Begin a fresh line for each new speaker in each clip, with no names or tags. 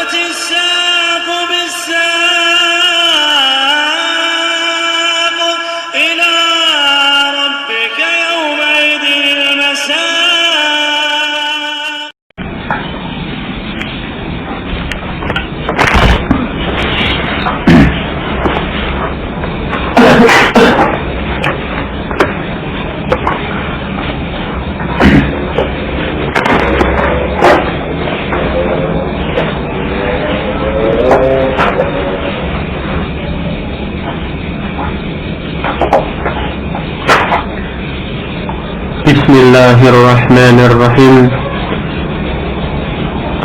والتفت الساق بالساق إلى ربك يومئذ المساق.
Bismillahirrahmanirrahim.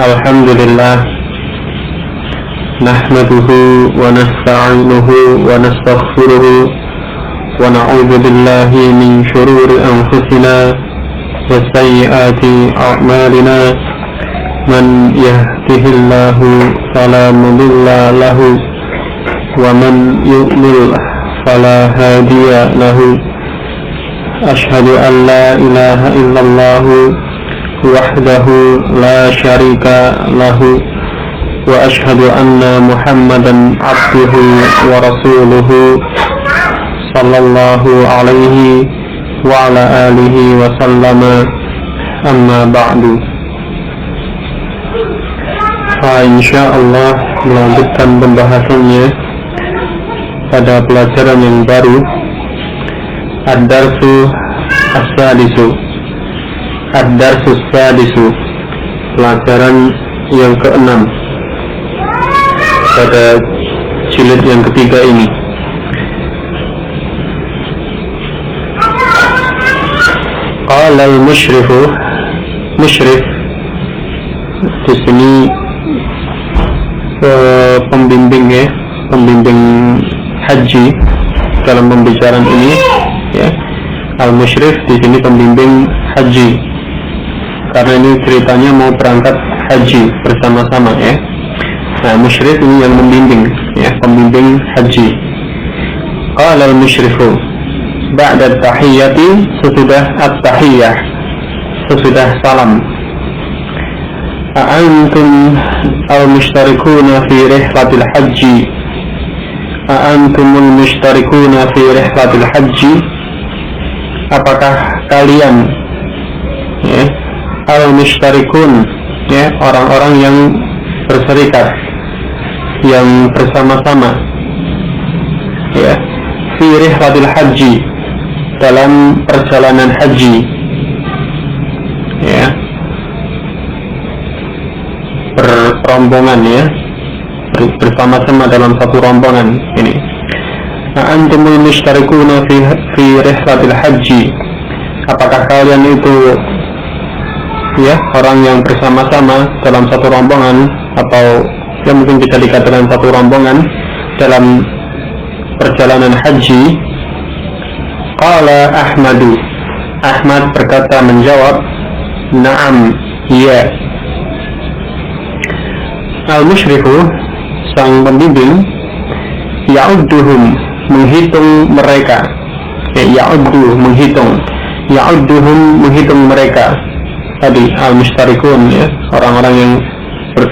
Alhamdulillah. Nahmaduhu wa nasta'inuhu wa nastaghfiruhu wa na'udzu billahi min shururi anfusina wa sayyiati a'malina. Man yahdihillahu fala mudilla lahu wa man yudlil fala hadiya lahu. Ashhadu an la ilaha illallah wahdahu la syarika lahu wa ashhadu anna Muhammadan abduhu wa rasuluhu sallallahu alaihi wa ala alihi wa sallama, amma ba'du. Insyaallah melanjutkan pembahasannya pada pelajaran yang baru, Ad-Darsu As-Sadisu, Ad-Darsu As-Sadisu, pelajaran yang ke-6 pada jilid yang ketiga ini. Qala al-musyrifu, musyrif di sini pembimbing ya, pembimbing haji dalam pembicaraan ini ya. Al-musyrif di sini pembimbing haji, karena ini ceritanya mau berangkat haji bersama-sama ya. Nah, musyrif ini yang membimbing ya, pembimbing haji. Qala al-musyrifu ba'da at-tahiyyati, sesudah at-tahiyyah, sesudah salam. A'antum al-mushtarikuna fi rihlatil haji, A'antumul mushtarikuna fi rihlatil haji, apakah kalian ya, al-mushtarikun ya, orang-orang yang berserikat, yang bersama-sama ya, fi rihlatil haji, dalam perjalanan haji ya, berrombongan ya, bersama-sama dalam satu rombongan ini. Antumul mushtarikuna fi rihlatil haji, apakah kalian itu ya, orang yang bersama-sama dalam satu rombongan, atau yang mungkin bisa dikatakan satu rombongan dalam perjalanan haji. Qala Ahmadu, Ahmad berkata, menjawab, na'am, iya. Al-musyrifu, sang pembimbing, ya'udduhum, menghitung mereka ya, ya'uddu, menghitung, ya'udduhum, menghitung mereka tadi, al-mustarikun ya, orang-orang yang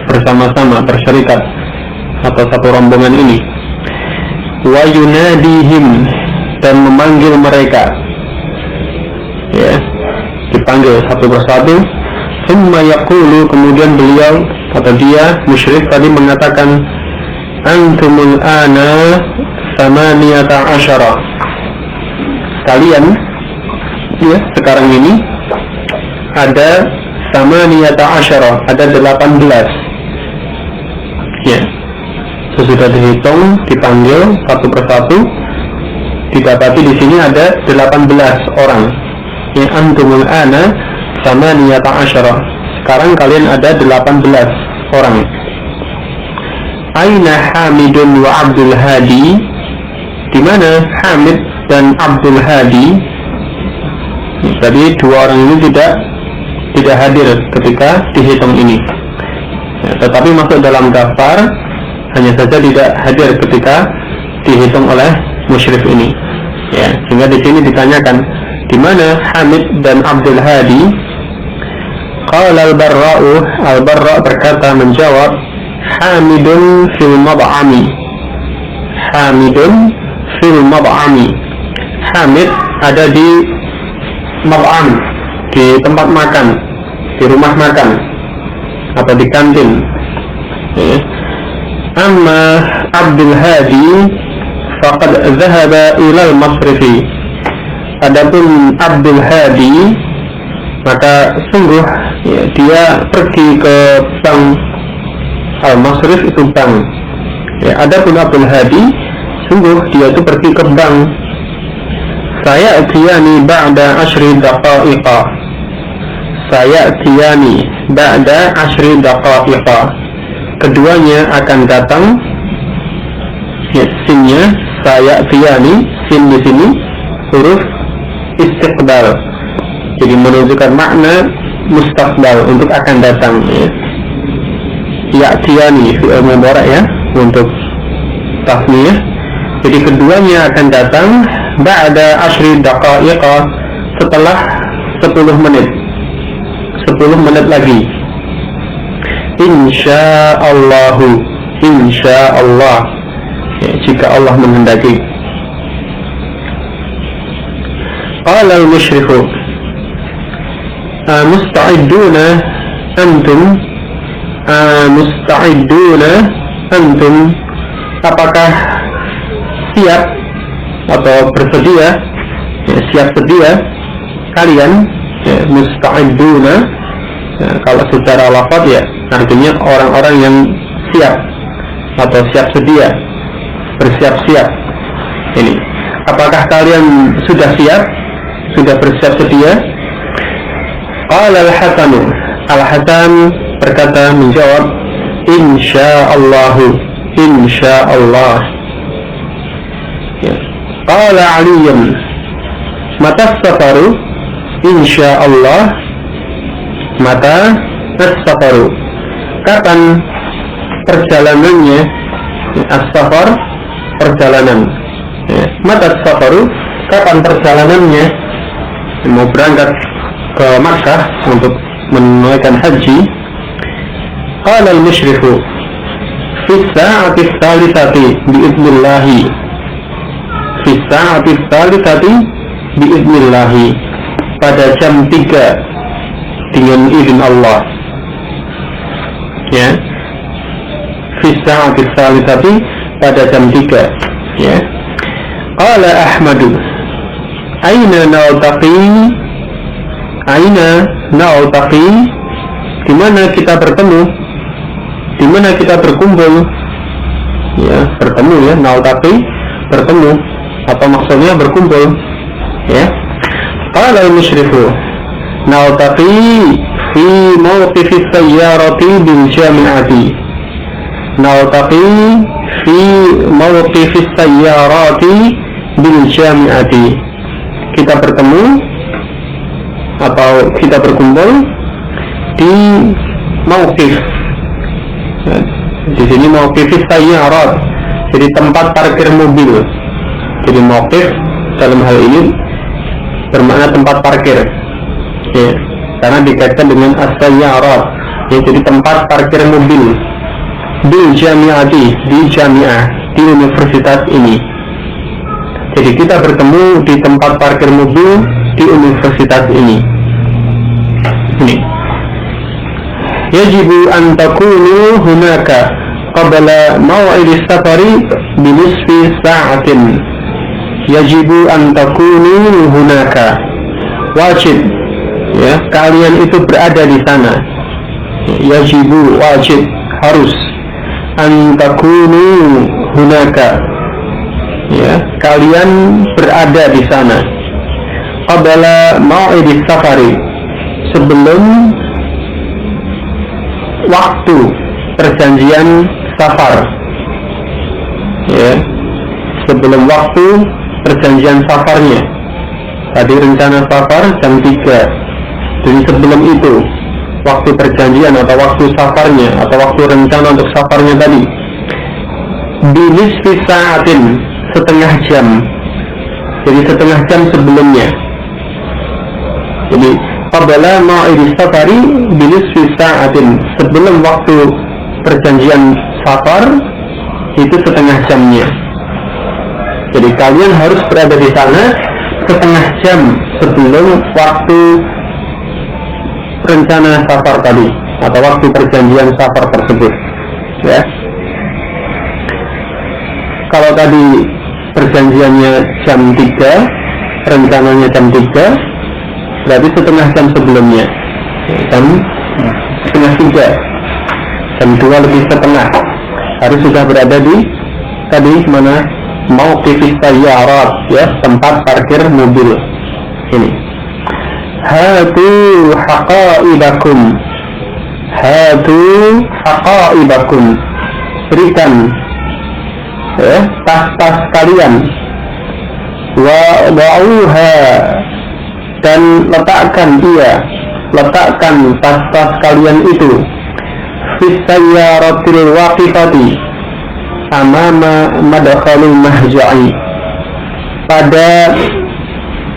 bersama-sama, berserikat atau satu rombongan ini. Wa yunadihim, dan memanggil mereka ya, dipanggil satu persatu. Thumma yaqulu, kemudian beliau atau dia musyrik tadi mengatakan, antumul ana thamaniyata asyara, kalian ya, sekarang ini ada thamaniyata asyara, ada 18 ya. Sesudah dihitung, dipanggil satu persatu, didapati di sini ada 18 orang ya. Antumul ana thamaniyata asyara, sekarang kalian ada 18 orang. Aina Hamidun wa Abdul Hadi, di mana Hamid dan Abdul Hadi? Jadi dua orang ini tidak hadir ketika dihitung ini ya, tetapi masuk dalam daftar, hanya saja tidak hadir ketika dihitung oleh musyrik ini ya. Sehingga di sini ditanyakan, di mana Hamid dan Abdul Hadi? Qala al-Barra'u, al-Barra' berkata, menjawab, Hamidun fil mad'ami. Hamidun fil mad'ami. Hamid ada di mad'am, di tempat makan, di rumah makan atau di kantin. Amma Abdul Hadi faqad dhahaba ila al-masrifi. Adapun Abdul Hadi, maka sungguh dia pergi ke bank. Al-masrif itu bank. Adapun Abdul Hadi, sungguh dia itu pergi ke bank. Sayatiyani ba'da 10 daqa'iqa. Sayatiyani ba'da 10 daqa'iqa. Keduanya akan datang. Sinnya sayatiyani, sin di sini huruf istiqbal, jadi menunjukkan makna mustaqbal, untuk akan datang. Ya'tiyani fi'il mudhari' ya, untuk tasniyah. Jadi keduanya akan datang ba'da 10 daqa'iqa, setelah 10 menit. 10 menit lagi. Insyaallahu, insyaallah, jika Allah menghendaki. Qala al-musyrifu musta'iduna antum, musta'iduna antum, apakah siap atau bersedia, siap sedia kalian. Musta'iduna, kalau secara lafaz ya artinya orang-orang yang siap atau siap sedia, bersiap-siap. Ini, apakah kalian sudah siap, sudah bersiap sedia? Qala al-Hasan, Al-Hasan berkata, menjawab, insyaallahu, insyaallah. Qala Aliyun, mata safaru? Insyaallah, mata as-safaru, kapan perjalanannya? As-safar, perjalanan. Mata as-safaru, kapan perjalanannya? Mau berangkat ke Makkah untuk menunaikan haji. Qala al-musyriku fi sa'ati ats-tsalitsati bi'idznillah. Fi sa'ati ats-tsalitsati bi'idznillah, pada jam 3 dengan izin Allah. Ya. Fi sa'ati ats-tsalitsati, pada jam 3. Ya. Qala Ahmadu, aina naltaqi? Aina naltaqi? Di mana kita bertemu? Di mana kita berkumpul? Ya, bertemu ya, naltaqi, bertemu, atau maksudnya berkumpul. Ya. Qala al-musyrifu naltaqi fi mawqif as-sayyarati bil jami'ati. Naltaqi fi mawqif as-sayyarati bil jami'ati. Kita bertemu atau kita berkumpul di mawqif. Di sini mawqif as-sayyarat, jadi tempat parkir mobil. Jadi mawqif dalam hal ini bermakna tempat parkir. Ya, karena dikaitkan dengan as-sayyarat, ya, jadi tempat parkir mobil. Bil jami'ati, di jami'ah, di universitas ini. Jadi kita bertemu di tempat parkir mobil di universitas ini. Ini. Yajibu an takunu hunaka qabla maw'id as-safari bi nisfi sa'atin. Yajibu an takunu hunaka, wajib ya kalian itu berada di sana. Yajibu, wajib, harus. An takunu hunaka, ya kalian berada di sana. Qabla maw'id as-safari, sebelum waktu perjanjian safar. Ya, sebelum waktu perjanjian safarnya. Tadi rencana safar jam 3. Jadi sebelum itu, waktu perjanjian atau waktu safarnya, atau waktu rencana untuk safarnya tadi, binisfi sa'atin, setengah jam. Jadi setengah jam sebelumnya. Jadi qabla maw'id as-safari binisfi sa'atin, sebelum waktu perjanjian safar itu setengah jamnya. Jadi kalian harus berada di sana setengah jam sebelum waktu rencana safar tadi atau waktu perjanjian safar tersebut, ya. Kalau tadi perjanjiannya jam 3, rencananya jam 3, berarti setengah jam sebelumnya, jam setengah 3, jam 2 lebih setengah harus sudah berada di tadi mana, mauqifis sayyarat, ya, tempat parkir mobil ini. Hatu haqaibakum, hatu haqaibakum, berikan, ya, tas-tas kalian, wa'uha, dan letakkan tas-tas kalian itu fis sayyaratil waqifati amama madkhalil mahja'i, pada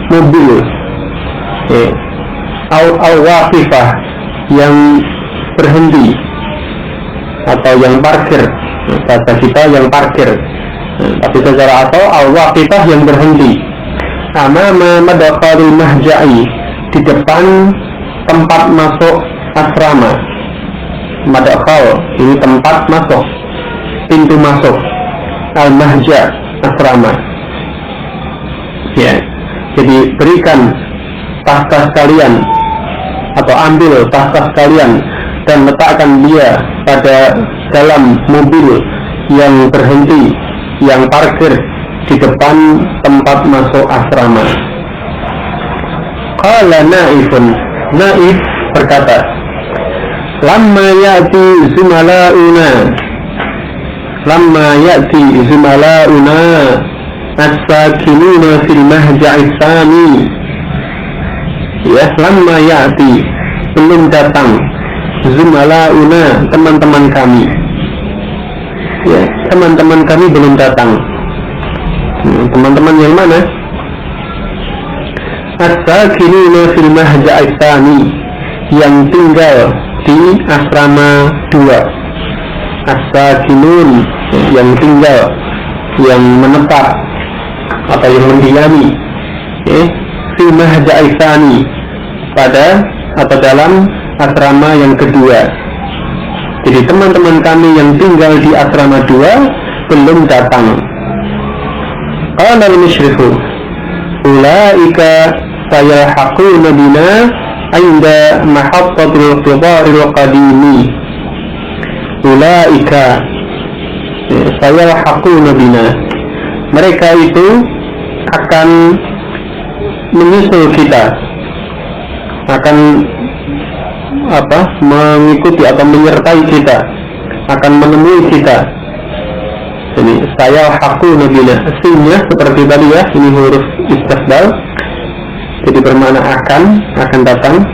mobil, al-waqifah, yang berhenti atau yang parkir, bahasa kita yang parkir, tapi secara atau al-waqifah yang berhenti, amama madkhalil mahja'i, di depan tempat masuk asrama. Madkhal ini tempat masuk, pintu masuk, al-mahja asrama, ya. Jadi berikan tas-tas kalian atau ambil tas-tas kalian dan letakkan dia pada dalam mobil yang berhenti, yang parkir di depan tempat masuk asrama. Qala Naifun, Naif berkata, lamma ya'ti zumala'una as-sakinuna fil mahja'i tsani, ya, lamma ya'ti, belum datang, zumala'una, teman-teman kami, ya, teman-teman kami belum datang. Teman-teman yang mana? As-sakinuna fil mahja'i tsani, yang tinggal di asrama 2. As-sakinun, yang tinggal, yang menetap atau yang mendiami, fil mahja'i tsani, pada atau dalam asrama yang kedua. Jadi teman-teman kami yang tinggal di asrama 2 belum datang. Qala al-musyrifu, ulaika sayalhaquna bina inda mahattatil qidaril qadimi. Ulaika sayalhaquna bina, mereka itu akan menyusul kita, akan mengikuti atau menyertai kita, akan menemui kita. Jadi sayalhaquna bina, sinnya seperti tadi, ya, ini huruf istifdal, jadi bermakna akan datang.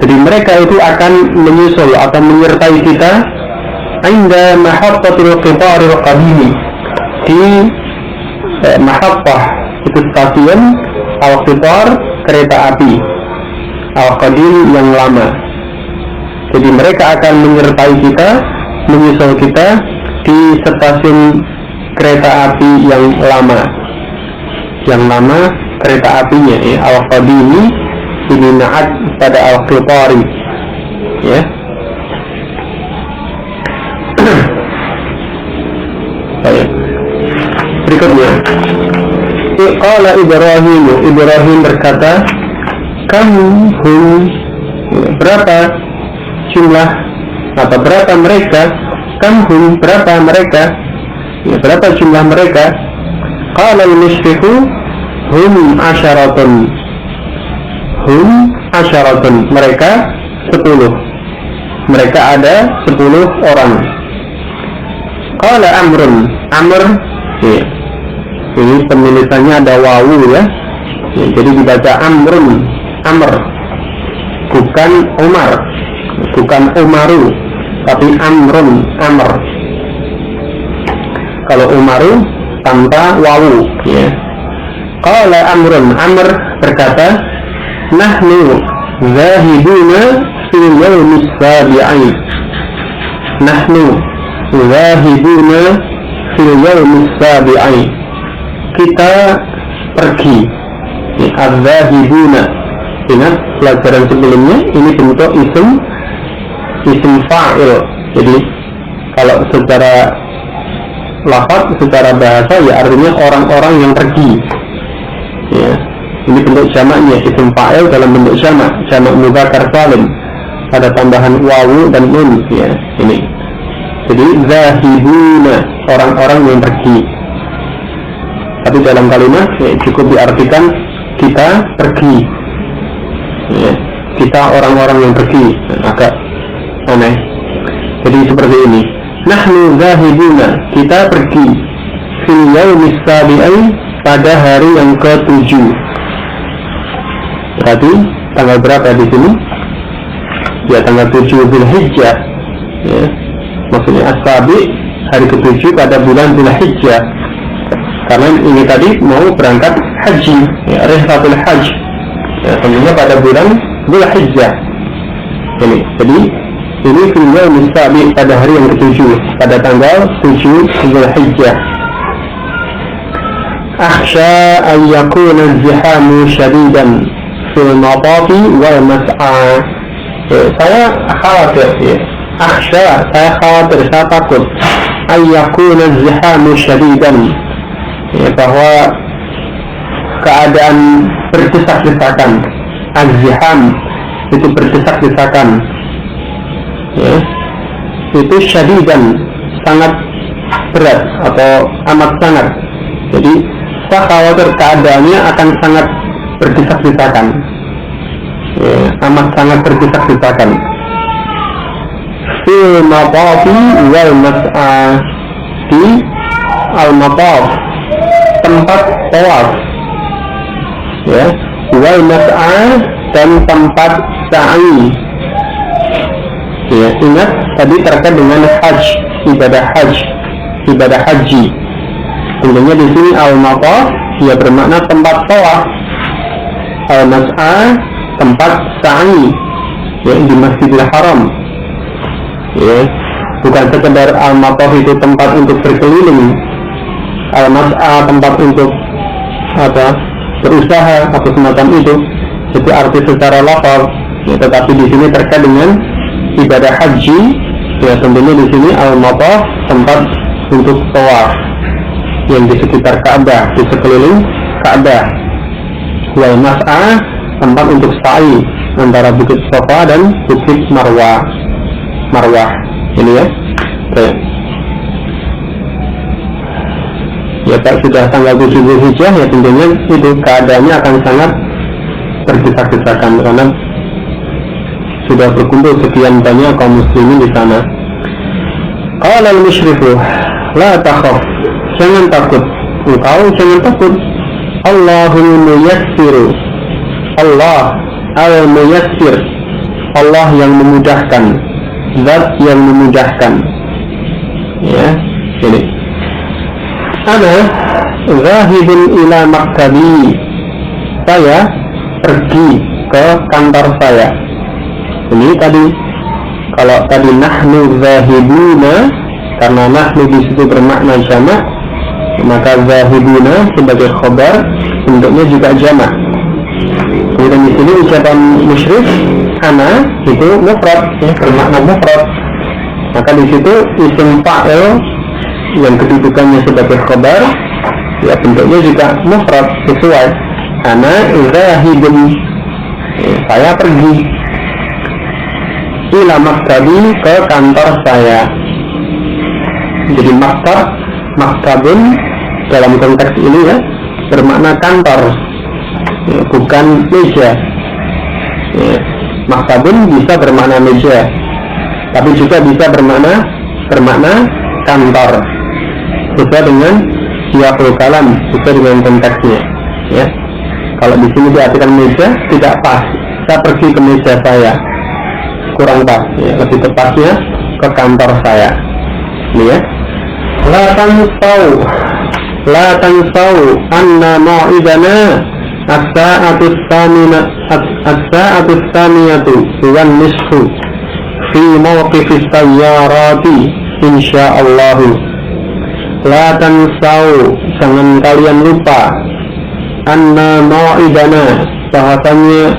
Jadi mereka itu akan menyusul atau menyertai kita inda mahattatil qidaril qadimi, di mahattah itu stasiun, al-qidar kereta api, al-qadim yang lama. Jadi mereka akan menyertai kita, menyusul kita di stasiun kereta api yang lama kereta apinya, ya, al-qadimi, ini na'at pada al-qidari, ya. Baik. Berikutnya, qala Ibrahim berkata, kam hum, berapa jumlah atau berapa mereka, kam hum, berapa mereka, ya, berapa jumlah mereka. Qala al-musyriku, hum asyaratun, mereka 10, mereka ada 10 orang. Qala Amr, ya, ini penulisannya ada wawu, ya, jadi dibaca Amr, bukan Umar, bukan Umaru, tapi Amr. Kalau Umaru tanpa wawu, ya. Qala Amr berkata, nahnu zahiduna fil yawmis sabi'i, nahnu zahibuna fil yawmis sabi'i, kita pergi. Az-zahibuna, ingat pelajaran sebelumnya ini bentuk isim fa'il. Jadi kalau secara lafaz, secara bahasa ya artinya orang-orang yang pergi ya. Ini bentuk jamaknya, isim fa'il dalam bentuk jamak mudzakkar salim, ada tambahan wawu dan nun ya. Ini jadi zahibuna, orang-orang yang pergi. Tapi dalam kalimat ya, cukup diartikan kita pergi ya. Kita orang-orang yang pergi, agak aneh. Jadi seperti ini, nahnu zahibuna, kita pergi fil yaumis sabi'i, pada hari yang ke-7. Berarti tanggal berapa di sini? Ya tanggal 7 Dzulhijjah ya. Maksudnya as-sabi, hari ke-7 pada bulan Dzulhijjah. Karena ini tadi mau berangkat haji ya, rihlatul hajj ya, tentunya pada bulan Dzulhijjah ini. Jadi ini fil yaumis sabi, pada hari yang ke-7, pada tanggal 7 Dzulhijjah. Akhsha an yakuna az-zihamu shadidan fil matafi wal mas'a. Saya khawatir ya. Akhsha, saya khawatir, saya takut an yakuna az-zihamu shadidan ya, bahwa keadaan berdesak-desakan. Az-ziham itu berdesak-desakan ya, itu syadidan, sangat berat atau amat sangat. Jadi saya khawatir keadaannya akan sangat berdesak-desakan ya, amat sangat berdesak-desakan. Fil matafi wal mas'a, di al-mataf, tempat tawaf ya, wal mas'a, dan tempat sa'i ya. Ingat tadi terkait dengan haji, ibadah haji. Tentunya di sini al-mataf ya bermakna tempat tawaf, al-mas'a tempat sa'i ya, di Masjidil Haram ya. Bukan sekedar al-mataf itu tempat untuk berkeliling, al-mas'a tempat untuk berusaha atau semacam itu arti secara lafaz ya. Tetapi di sini terkait dengan ibadah haji ya, tentunya di sini al-mataf tempat untuk tawaf yang di sekitar Ka'bah, di sekeliling Ka'bah. Wal mas'a tempat untuk sa'i antara Bukit Safa dan Bukit Marwah ini ya. Oke. Ya Pak, sudah tanggal 7 Dzulhijjah ya, tentunya itu keadaannya akan sangat berdesak-desakan karena sudah berkumpul sekian banyak kaum muslimin di sana. Qala al-musyrifu la takhaf, jangan takut, engkau jangan takut. Allahul muyassiru, Allah al-muyassir, Allah yang memudahkan, zat yang memudahkan ya. Ini ana zahibun ila maktabi, saya pergi ke kantor saya. Ini tadi kalau tadi nahnu zahibuna, karena nahnu di situ bermakna jamak, maka zahibuna sebagai khabar bentuknya juga jamak. Kemudian di sini ucapan musyrik ana itu mufrad ya, bermakna mufrad. Maka di situ isim fa'il yang kedudukannya sebagai khabar ya, bentuknya juga mufrad sesuai. Ana zahibun ya, saya pergi ila maktabi, ke kantor saya. Jadi maktabun dalam konteks ini ya bermakna kantor ya, bukan meja ya. Maktabun bisa bermakna meja, tapi juga bisa bermakna kantor, sesuai dengan siyaqul kalam, sesuai dengan konteksnya ya. Kalau di sini diartikan meja tidak pas, saya pergi ke meja saya, kurang pas ya. Lebih tepatnya ke kantor saya ini ya. La tansau anna mau'idana as-sa'atu tsaniyatu wan nisfu fi mawqifis sayyarati insyaallah. La tansau, jangan kalian lupa, anna mau'idana, bahwasanya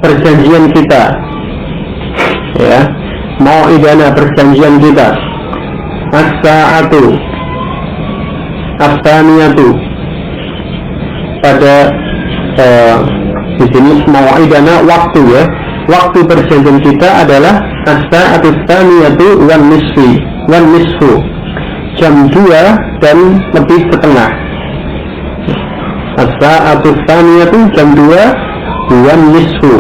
perjanjian kita, ya, mau'idana, perjanjian kita, as-sa'atu as-saniyatu, pada di sini mau'idana waktu, ya, waktu perjanjian kita adalah as-sa'atu as-saniyatu wan nisfu, jam 2 dan lebih setengah. As-sa'atu as-saniyatu jam 2 wan nisfu.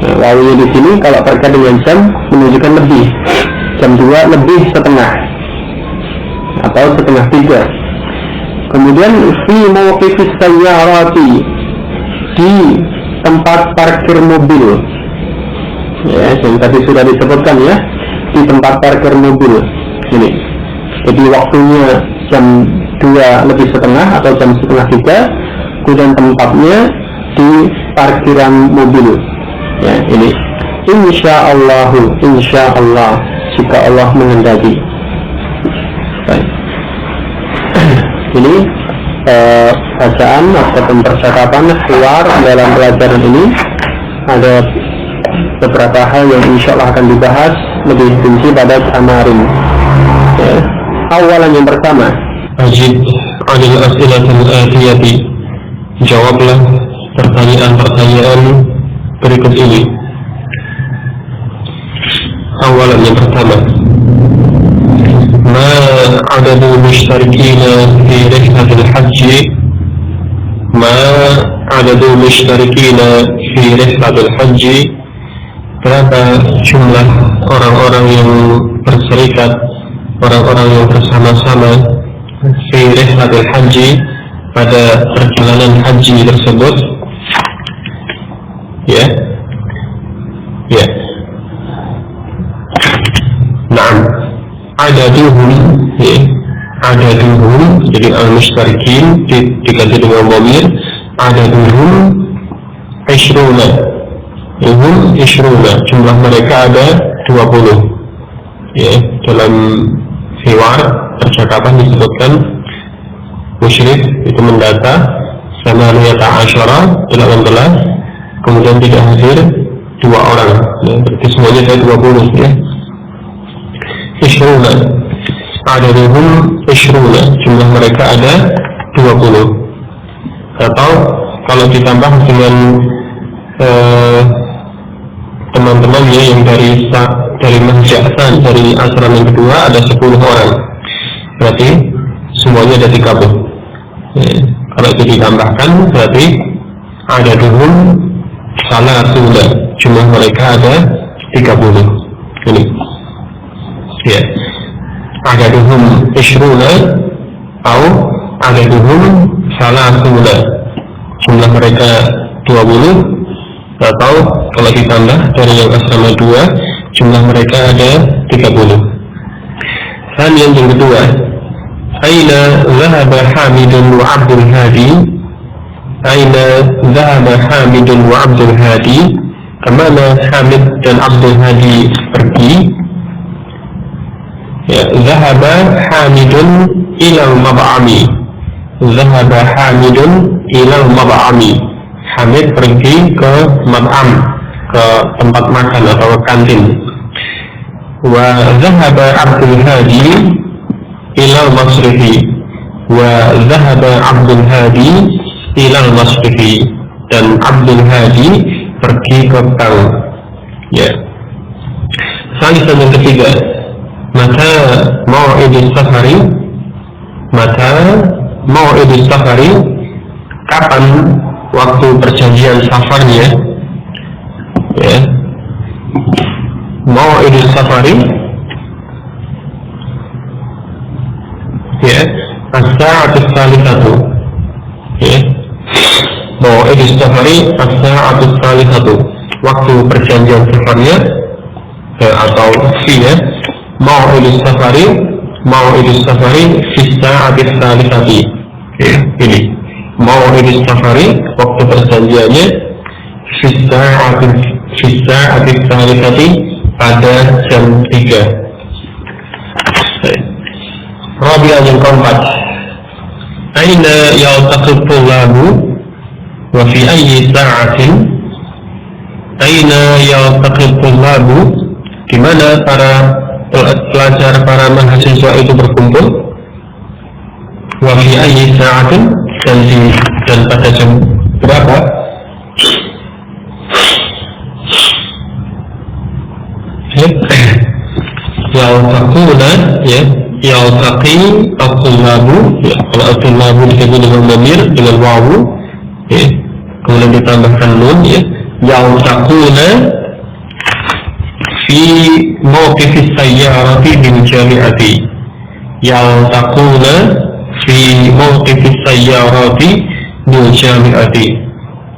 Wawunya di sini kalau terkait dengan jam menunjukkan lebih, jam 2 lebih setengah atau setengah 3. Kemudian fi mawqifis sayyarati, di tempat parkir mobil, ya, yang tadi sudah disebutkan, ya, di tempat parkir mobil ini. Jadi waktunya jam 2 lebih setengah atau jam setengah 3, kemudian tempatnya di parkiran mobil, ya, ini insyaallahu, insyaallah, jika Allah menghendaki. Baik. Ini bacaan atau percakapan keluar dalam pelajaran ini. Ada beberapa hal yang insyaallah akan dibahas lebih rinci pada kemarin, ya. Awalan, yang pertama,
Ajib adil as'ilatul atiyati, jawablah pertanyaan-pertanyaan berikut ini. Awalan, yang pertama, ma adadul musytarikina fi rihlatil haji, ma adadul musytarikina fi rihlatil haji, berapa jumlah orang-orang yang berserikat, orang-orang yang bersama-sama fi rihlatil haji, pada perjalanan haji tersebut, ya, ya. Naam, adaduhum, ya, adaduhum, jadi al-mushtarikin diganti dengan dhamir, adaduhum ishruna, hum ishruna, jumlah mereka ada 20, ya. Dalam hiwar percakapan disebutkan musyrik itu mendata sama niyata asyara 18, kemudian tidak hadir 2 orang, ya, berarti semuanya ada 20, ya. Ishruna, adaduhum ishruna, jumlah mereka ada 20. Atau kalau ditambah dengan teman-temannya yang dari mahja'san, dari asram yang kedua, ada 10 orang, berarti semuanya ada 30. Ya, kalau itu ditambahkan berarti adaduhum salasuna, jumlah mereka ada 30. Ini, ya, adaduhum ishruna atau adaduhum salasuna, jumlah mereka 20, atau kalau ditambah dari yang asrama 2, jumlah mereka ada 30. Dan yang kedua, aina dhahaba Hamidun wa Abdul Hadi, aina dhahaba Hamidun wa Abdul Hadi, kemana Hamid dan Abdul Hadi pergi? Ya, dhahaba Hamidun ilal mab'ami, dhahaba Hamidun ilal mab'ami, Hamid pergi ke mab'am, ke tempat makan atau kantin. Wa dhahaba Abdul Hadi ilal masrifi, wa dhahaba Abdul Hadi ilal masrifi, dan Abdul Hadi pergi ke bank, ya. Salisan yang ketiga, mata mau'idus safari, mata mau'idus safari, kapan waktu perjanjian safarnya, ya. Mau'idus safari, ya, as-sa'atus salihatu, ya. Mau'idus safari as-sa'atus salihatu, waktu perjanjian safarnya, atau ya, mau'idus safari fi sa'atis salihati, ya, ini mau'idus safari, waktu perjanjiannya fi sa'atis salihati, pada jam 3. Rabi'ah yang keempat, aina yaltaqit tullabu wa fi ayyi sa'atin. Aina yaltaqit tullabu, di mana para pelajar, para mahasiswa itu berkumpul. Wa fi ayyi sa'atin, dan pada jam berapa? Yaltaquna, ya, yaltaqi at-tullabu, ya, kalau at-tullabu disebut dengan dhamir dengan wawu, ya, kemudian ditambahkan nun, ya, yaltaquna fi mawqifis sayyarati bil jami'ati. Yaltaquna fi mawqifis sayyarati bil jami'ati.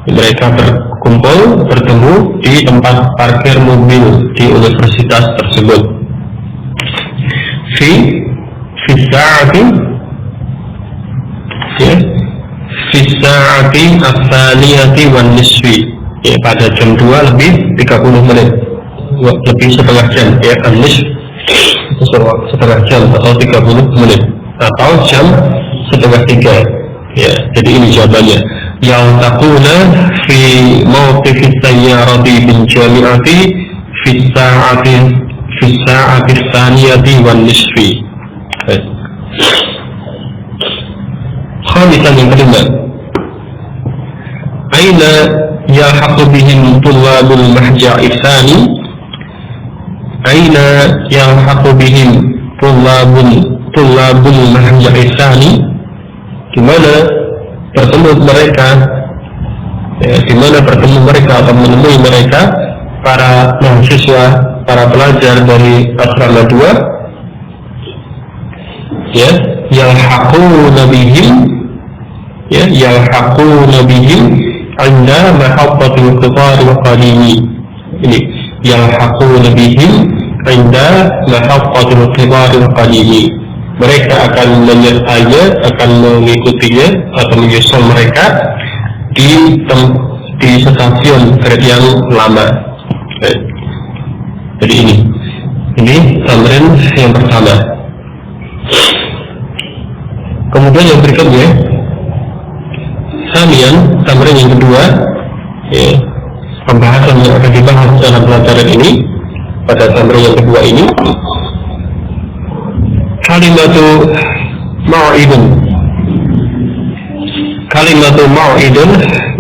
Mereka berkumpul, bertemu di tempat parkir mobil di universitas tersebut. Fi sa'ati, ya, fi sa'ati ats-tsaniyati wan nisfi, ya, pada jam 2 lebih 30 menit, lebih setengah jam, ya, an-nisf setengah jam atau 30 menit, atau jam setengah 3, ya. Jadi ini jawabannya. Yaltaquna fi mawqifis sayyarati bil jami'ati fi sa'ati ats-tsaniyati wan nisfi. Khamisan yang kelima, aina yalhaqu bihim tullabul mahja'i tsani. Aina yalhaqu bihim tullabul mahja'i tsani, di mana bertemu mereka, ya, di mana bertemu mereka atau menemui mereka para mahasiswa, para pelajar dari asrama 2, ya, yalhaquna bihim, ya, yalhaquna bihim 'inda mahabbatil qitar wa qalimi. Ini yalhaquna bihim 'inda mahabbatil qitar wa qalimi. Mereka akan menyertainya, akan mengikutinya atau menyusul mereka di stasiun kereta yang lama. Jadi ini tamrin yang pertama. Kemudian yang berikutnya, samian, tamrin yang kedua, ya, pembahasan yang akan dibahas dalam pelajaran ini pada tamrin yang kedua ini, kalimatu mau'idun. Kalimatu mau'idun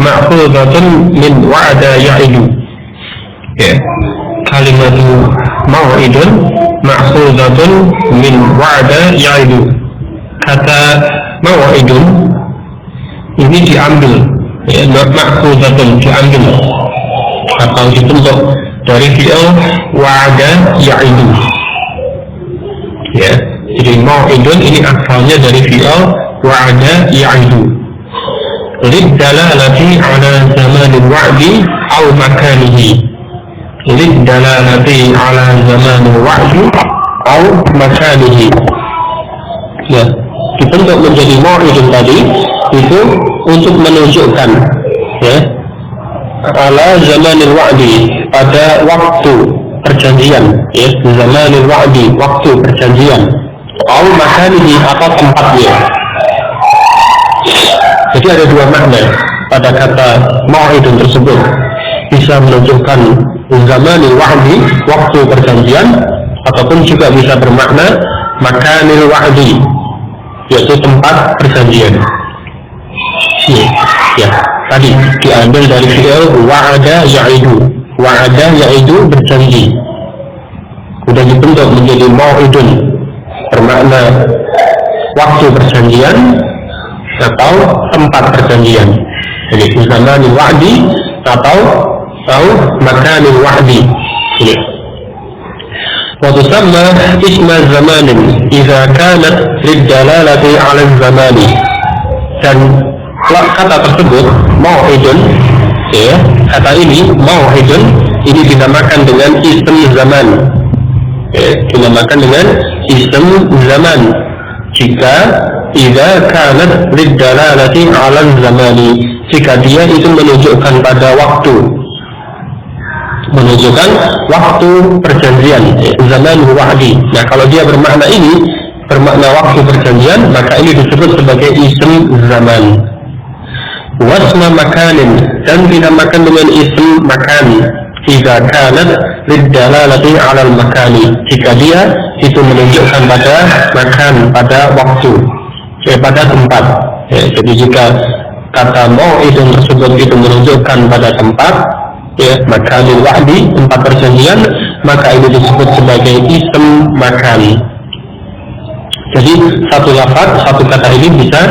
ma'khudhatun min wa'ada ya'idu. Ya. Kalimatu mau'idun ma'khudhatun min wa'ada ya'idu. Kata mau'idun ini diambil, ya, ma'khudhatun diambil atau dibentuk dari fi'il wa'ada ya'idu. Ya. Jadi mau'idun ini asalnya dari fi'il wa'ada ya'idu, liddalalati ala zamanil wa'di aw makanihi. Liddalalati ala zamanil wa'di aw makanihi. Ya, dibentuk menjadi mau'idun tadi itu untuk menunjukkan, ya, ala zamanil wa'di, pada waktu perjanjian, ya, zamanil wa'di, waktu perjanjian, atau makanihi, atau tempatnya. Jadi ada dua makna pada kata mau'idun tersebut. Bisa menunjukkan zamanil wa'di, waktu perjanjian, ataupun juga bisa bermakna makanil wa'di, yaitu tempat perjanjian. Ya, tadi diambil dari fi'il wa'ada ya'idu. Wa'ada ya'idu, berjanji. Sudah dibentuk menjadi mau'idun, bermakna waktu perjanjian atau tempat perjanjian. Jadi zamanil wa'di atau makanil wa'di. Wa tusamma isma zamanin idza kanat liddalalati 'ala zamani. Dan kata tersebut mau'idun, ya, kata ini mau'idun ini dinamakan dengan ism zaman, ya, dinamakan dengan ism zaman jika idza kanat liddalalati 'ala zamani, jika dia itu menunjukkan pada waktu, menunjukkan waktu perjanjian, zaman wa'di. Nah, kalau dia bermakna ini, bermakna waktu perjanjian, maka ini disebut sebagai ism zaman. Wasma makanin, dan dinamakan dengan ism makan jika kanat liddalalati alal makani, jika dia itu menunjukkan pada makan, pada waktu, pada tempat. Jadi jika kata mau'idun tersebut itu menunjukkan pada tempat, makanil wa'di, tempat perjanjian, maka ini disebut sebagai ism makan. Jadi satu lafaz, satu kata ini bisa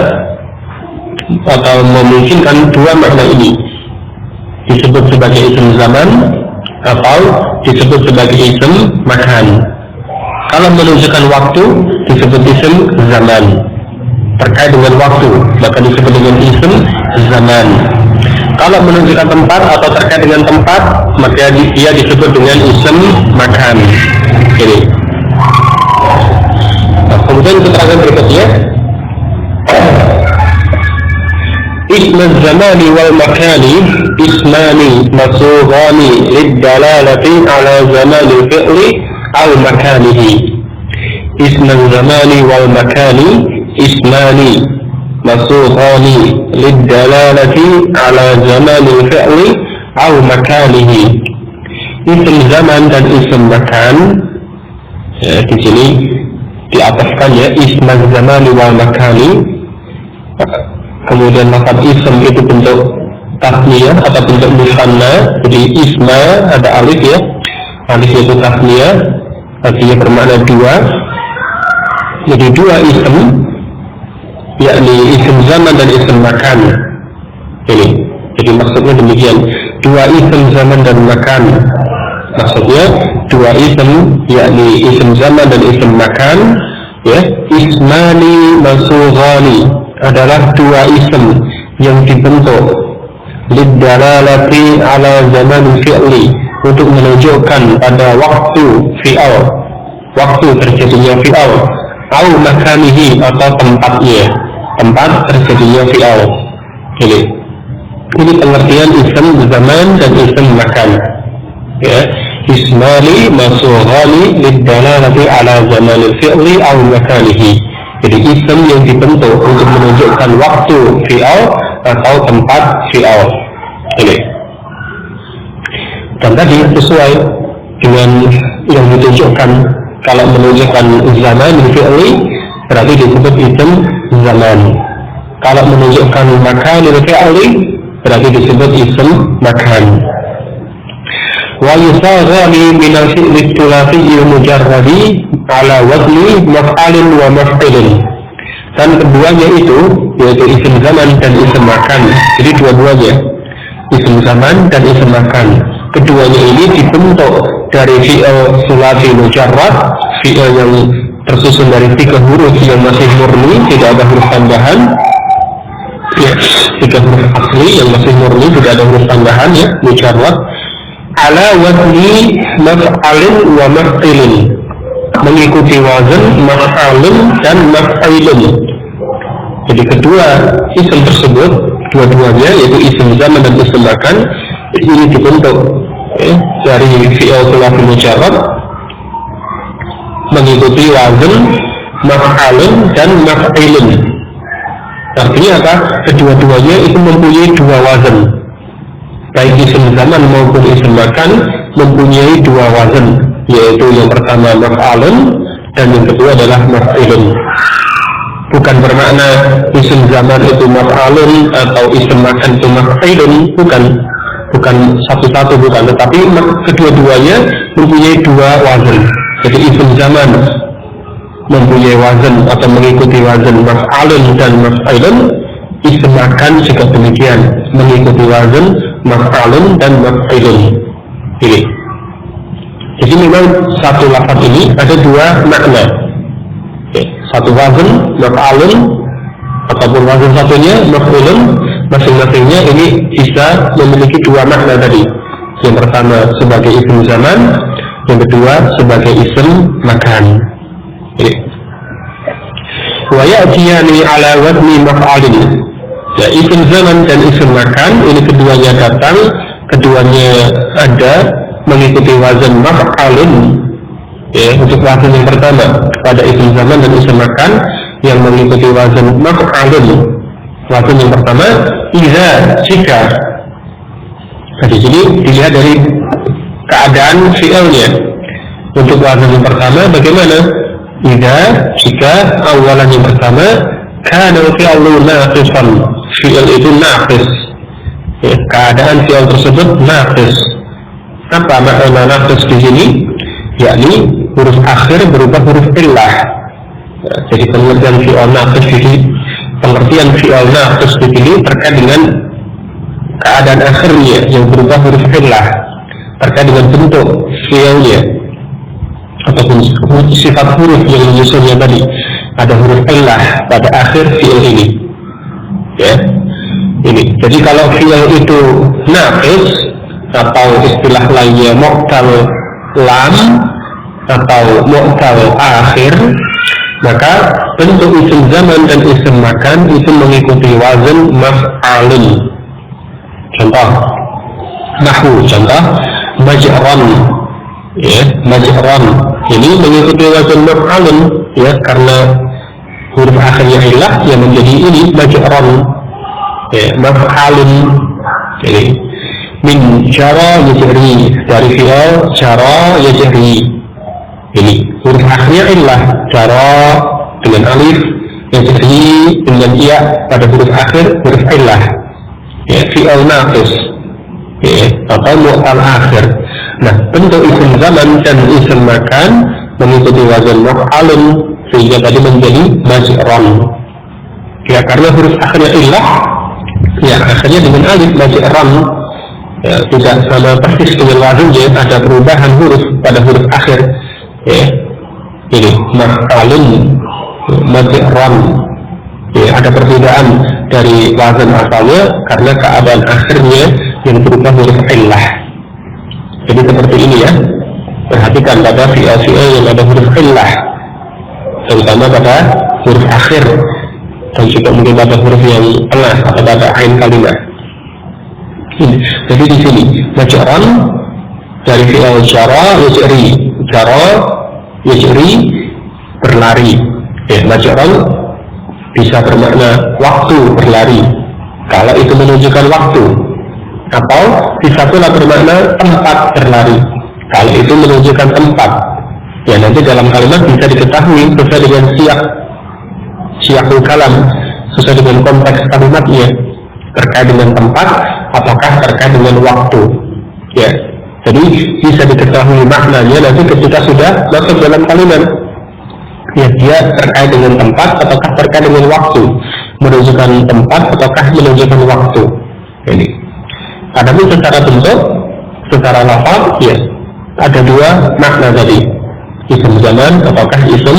atau memungkinkan dua makna ini, disebut sebagai ism zaman atau disebut sebagai ism makan. Kalau menunjukkan waktu disebut ism zaman, terkait dengan waktu maka disebut dengan ism zaman. Kalau menunjukkan tempat atau terkait dengan tempat maka dia disebut dengan ism makan. Jadi kemudian keterangan berikutnya, ism zamani wal makani ismani masughani liddalalati ala zamani fi'li al makanihi. Ism zamani wal makani ismani masughani liddalalati ala zamani fi'li al makanihi. Ism zaman dan ism makan, di sini diataskan ya, ism zamani wal makani. Kemudian lafaz ism itu bentuk tasniyah atau bentuk musanna. Jadi isma ada alif ya, alif itu tasniyah, artinya bermakna dua. Jadi dua ism, yakni ism zaman dan ism makan. Ini jadi maksudnya demikian, dua ism zaman dan makan. Maksudnya dua ism, yakni ism zaman dan ism makan, ya, ismani masughani adalah dua ism yang dibentuk liddalalati ala zaman fi'li, untuk menunjukkan pada waktu fi'al, waktu terjadinya fi'al, au makanihi atau tempatnya, tempat terjadinya fi'al. Ini pengertian ism zaman dan ism makan, ya. Ismani masughani liddalalati ala zaman fi'li au makanihi. Jadi ism yang dibentuk untuk menunjukkan waktu fi'al atau tempat fi'al. Ini. Dan tadi sesuai dengan yang ditunjukkan, kalau menunjukkan zaman fi'li berarti disebut ism zaman. Kalau menunjukkan makan fi'li berarti disebut ism makan. Wa yusaghani min al-fi'li thulathi mujarradi ala wazni maf'alin wa maf'ilin. Dan keduanya itu yaitu ism zaman dan ism makan. Jadi dua-duanya ism zaman dan ism makan, keduanya ini dibentuk dari fi'il thulathi mujarrad, fi'il yang tersusun dari 3 huruf yang masih murni, tidak ada huruf tambahan, ya, 3 huruf asli yang masih murni, tidak ada huruf tambahan, ya, mujarrad, ala wazni maf'alin wa maf'ilin, mengikuti wazan maf'alin dan maf'ilin. Jadi kedua isim tersebut, dua-duanya yaitu isim zaman dan isim makan, ini dibentuk dari fi'il thulathi mujarrad mengikuti wazan maf'alin dan maf'ilin. Artinya apa? Kedua-duanya itu mempunyai dua wazan, baik isim zaman maupun isim makan mempunyai dua wazan, yaitu yang pertama maf'alun dan yang kedua adalah maf'ilun. Bukan bermakna isim zaman itu maf'alun atau isim makan itu maf'ilun, bukan satu-satu, bukan, tetapi kedua-duanya mempunyai dua wazan. Jadi isim zaman mempunyai wazan atau mengikuti wazan maf'alun dan maf'ilun, isim makan juga demikian, mengikuti wazan maf'alun dan maf'ilun. Ini. Jadi memang satu lafaz ini ada dua makna. Satu wazan maf'alun ataupun wazan satunya maf'ulun, masing-masingnya ini bisa memiliki dua makna tadi. Yang pertama sebagai isim zaman, yang kedua sebagai isim makan. Wa ya'tiyani ala wazni maf'alin. Ya, isim zaman dan isim makan ini keduanya datang, keduanya ada mengikuti wazan maf'alun, ya, untuk wazan yang pertama pada isim zaman dan isim makan yang mengikuti wazan maf'alun, wazan yang pertama jika. Nah, di sini dilihat dari keadaan fi'ilnya. Untuk wazan yang pertama bagaimana? Jika awalan yang pertama kana fi'lu naqisan, fi'il itu naqis, ya, keadaan fi'il tersebut naqis. Apa makna naqis di sini? Yakni huruf akhir berubah huruf illah. Ya, jadi pengertian fi'il naqis di sini, pengertian fi'il naqis di sini terkait dengan keadaan akhirnya yang berubah huruf illah, terkait dengan bentuk fi'ilnya ataupun sifat huruf yang menyusunnya tadi. Ada huruf illah pada akhir fi'il ini, ya. Ini. Jadi kalau fi'il itu naqis atau istilah lainnya mu'tal lam atau mu'tal akhir, maka bentuk isim zaman dan isim makan itu mengikuti wazan maf'alun. Contoh nahwu, contoh maj'ran, ya, maj'ran ini mengikuti wazan maf'alun, ya, karena huruf akhirnya ilah yang menjadi ini maj'ran, ya, maf'alun. Jadi min jara yajri, dari fi'il jara yajri, ini huruf akhirnya ilah, jara dengan alif, yajri dengan iya pada huruf akhir huruf ilah, ya, fi'il naqis, ya, atau mu'tal akhir. Nah, bentuk isim zaman dan isim makan mengikuti wazan maf'alun sehingga tadi menjadi maj'ran, ya, karena huruf akhirnya ilah, ya, akhirnya dengan alif maj'ran, ya, tidak sama persis dengan wazannya, ada perubahan huruf pada huruf akhir, ya, ini maf'alun maj'ran, ya, ada perbedaan dari wazan asalnya karena keadaan akhirnya yang berubah huruf illah. Jadi seperti ini, ya, perhatikan pada fi'il yang ada huruf illah, terutama pada huruf akhir dan juga mungkin pada huruf yang tengah atau pada ain kalimat. Jadi di sini maj'ran dari fi'il jara yajri, jara yajri berlari, ya, maj'ran bisa bermakna waktu berlari kalau itu menunjukkan waktu, atau bisa pula bermakna tempat berlari kalau itu menunjukkan tempat. Ya, nanti dalam kalimat bisa diketahui sesuai dengan siyaqul kalam, sesuai dengan konteks kalimatnya, terkait dengan tempat ataukah terkait dengan waktu, ya. Jadi bisa diketahui maknanya nanti ketika sudah masuk dalam kalimat, ya, dia terkait dengan tempat ataukah terkait dengan waktu, menunjukkan tempat ataukah menunjukkan waktu. Ini. Adapun secara bentuk, secara lafaz, ya, ada dua makna tadi, isim zaman ataukah isim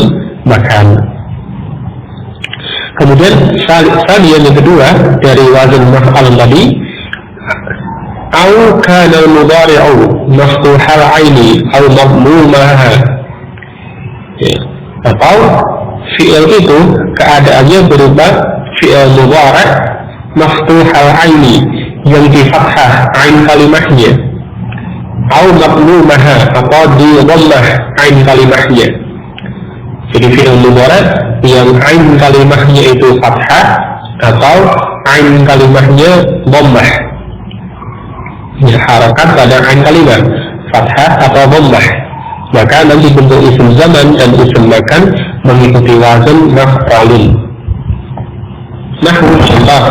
makan. Kemudian yang kedua dari wazan maf'al tadi, au kana al-mudhari'u maftuhal 'aini au madmumaha, ya, atau fi'il itu keadaannya berupa fi'il mudhari' maftuhal 'aini yang di fathah ain kalimahnya, au madmumaha atau di dhammah ain kalimahnya. Jadi fi'il mudhari' yang ain kalimahnya itu fathah atau ain kalimahnya dhammah, ya, harakat pada ain kalimah fathah atau dhammah, maka nanti bentuk isim zaman dan isim makan mengikuti wazan maf'alun. Nahwu, contoh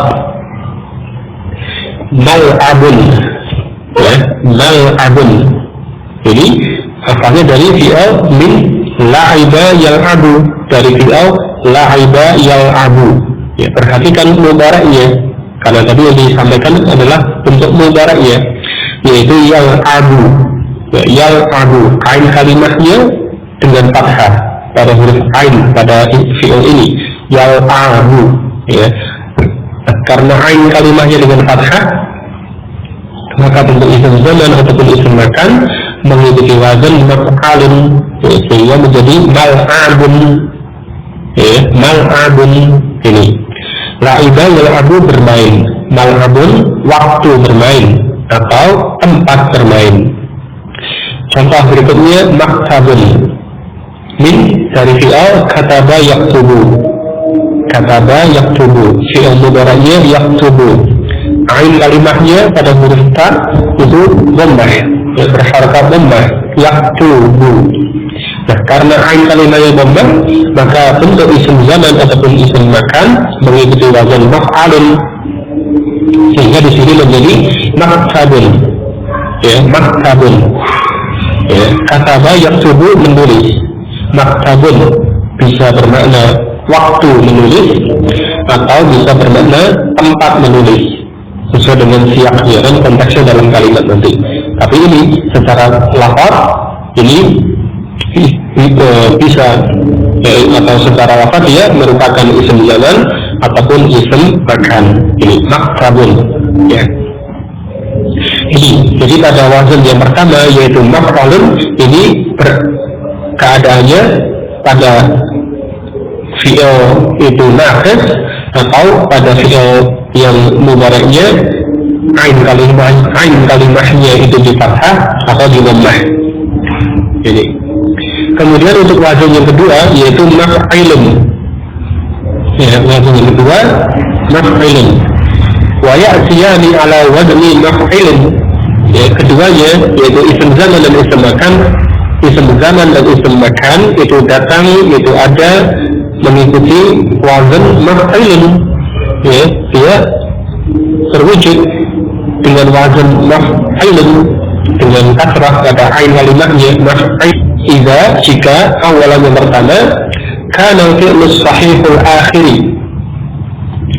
mal'abun, ya, mal'abun ini asalnya dari fi'il min la'iba yal'abu, dari fi'il la'iba yal'abu, ya, perhatikan mudhari'nya karena tadi yang disampaikan adalah bentuk mudhari'nya, yaitu yal'abu, ya, yal'abu ain kalimahnya dengan fathah pada huruf ain pada fi'il ini yal'abu, ya, karena ain kalimahnya dengan fathah maka bentuk isim zaman ataupun isim makan mengikuti wazan maf'alun, ya, sehingga menjadi mal'abun, ya, mal'abun. Ini la'iba yal'abu bermain, mal'abun waktu bermain atau tempat bermain. Contoh berikutnya maktabun, min dari fi'al kataba yaktubu. Kataba yaktubu, fi'al mudhari'nya yaktubu. Ain kalimahnya pada huruf ta itu dhammah, ya, berharakat dhammah, yaktubu. Nah, karena ain kalimahnya dhammah, maka bentuk isim zaman ataupun isim makan mengikuti wazan maf'alun, sehingga di sini menjadi maktabun, ya, maktabun. Ya, kataba yaktubu menulis, maktabun bisa bermakna waktu menulis atau bisa bermakna tempat menulis sesuai dengan siaknya dan konteksnya dalam kalimat nanti. Tapi ini secara lafaz ini bisa atau secara lafaz dia merupakan isim zaman ataupun isim makan. Ini maktabun, ya. Ini jadi pada wazan yang pertama yaitu maf'alun, ini keadaannya pada fi'il itu naqis atau pada fi'il yang mudhari'nya ain kalimahnya itu di fathah atau di dhammah. Ini. Kemudian untuk wazan yang kedua yaitu maf'ilun. Ya, wazan yang kedua maf'ilun. Wa ya'tiyani ala wazni maf'ilin. Ya, keduanya yaitu isim zaman dan isim makan. Isim zaman dan isim makan itu datang, itu ada mengikuti wazan maf'ilin. Ya, dia terwujud dengan wazan maf'ilin dengan kasrah pada ain kalimahnya maf'il. Jika awalan yang pertama kana fi'lus sahihul akhiri,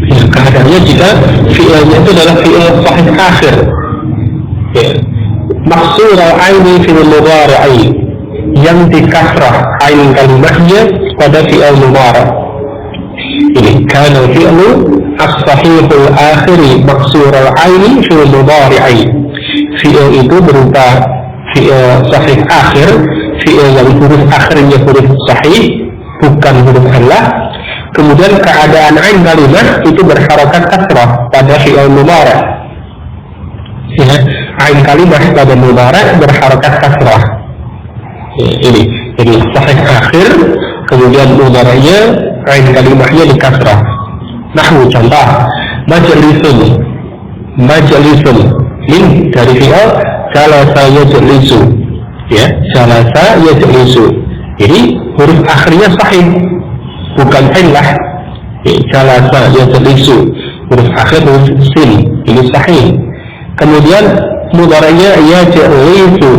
ya, keadaannya jika fi'ilnya itu adalah fi'il sahih akhir, ya, maksur al-aini fi'il mudhari'i, yang dikasrah ain kalimahnya pada fi'il mudhari'. Ini kana fi'lu as-sahihul akhiri maksur al-aini fi'il mudhari'i. Fi'il itu berupa fi'il sahih akhir, fi'il yang huruf akhirnya huruf sahih bukan huruf illah. Kemudian keadaan ain kalimat itu berharakat kasrah pada fi'il mudhari'. Ya, ain kalimat pada mudhari' berharakat kasrah. Ya, ini jadi sahih akhir, kemudian mudhari'nya ain kalimatnya di kasrah. Nahwu contoh majlisun, majlisun min dari fi'il jalasa yajlisu, ya, jalasa yajlisu. Jadi huruf akhirnya sahih bukan illah. Jalasa yajlisu, huruf akhir huruf sin, ini sahih. Kemudian mudhari'nya yajlisu,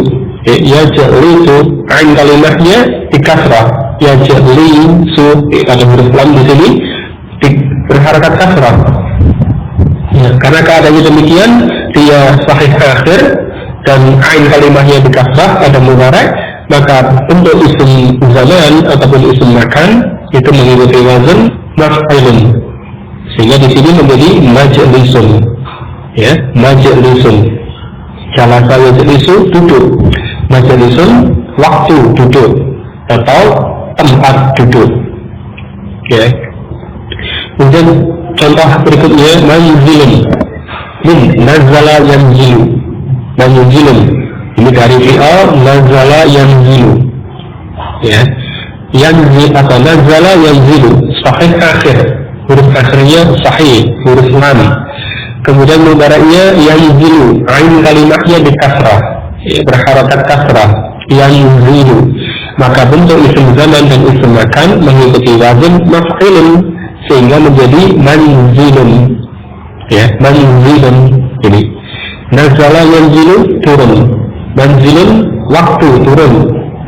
yajlisu ain kalimahnya di kasrah, yajlisu, ada huruf lam di sini berharakat kasrah. Ya, karena keadaannya demikian, dia sahih akhir dan ain kalimahnya di kasrah ada mudhari', maka untuk isim zaman ataupun isim makan itu mengikuti wazan maf'ilun, sehingga di sini menjadi majlisun, ya, majlisun. Jalasa yajlisu duduk, majlisun waktu duduk atau tempat duduk, ya. Kemudian contoh berikutnya manzilun, min nazala yanzilu, manzilun ini dari fi'al nazala yanzilu, ya, yanzil atau nazala yanzilu sahih akhir, huruf akhirnya sahih, huruf lam. Kemudian mudhari'nya yanzilu, ain kalimahnya di kasrah, ya, berharakat kasrah, yanzilu. Maka bentuk isim zaman dan isim makan mengikuti wazan maf'ilun sehingga menjadi manzilun, ya, manzilun. Ini nazala yanzilu turun, manzilun waktu turun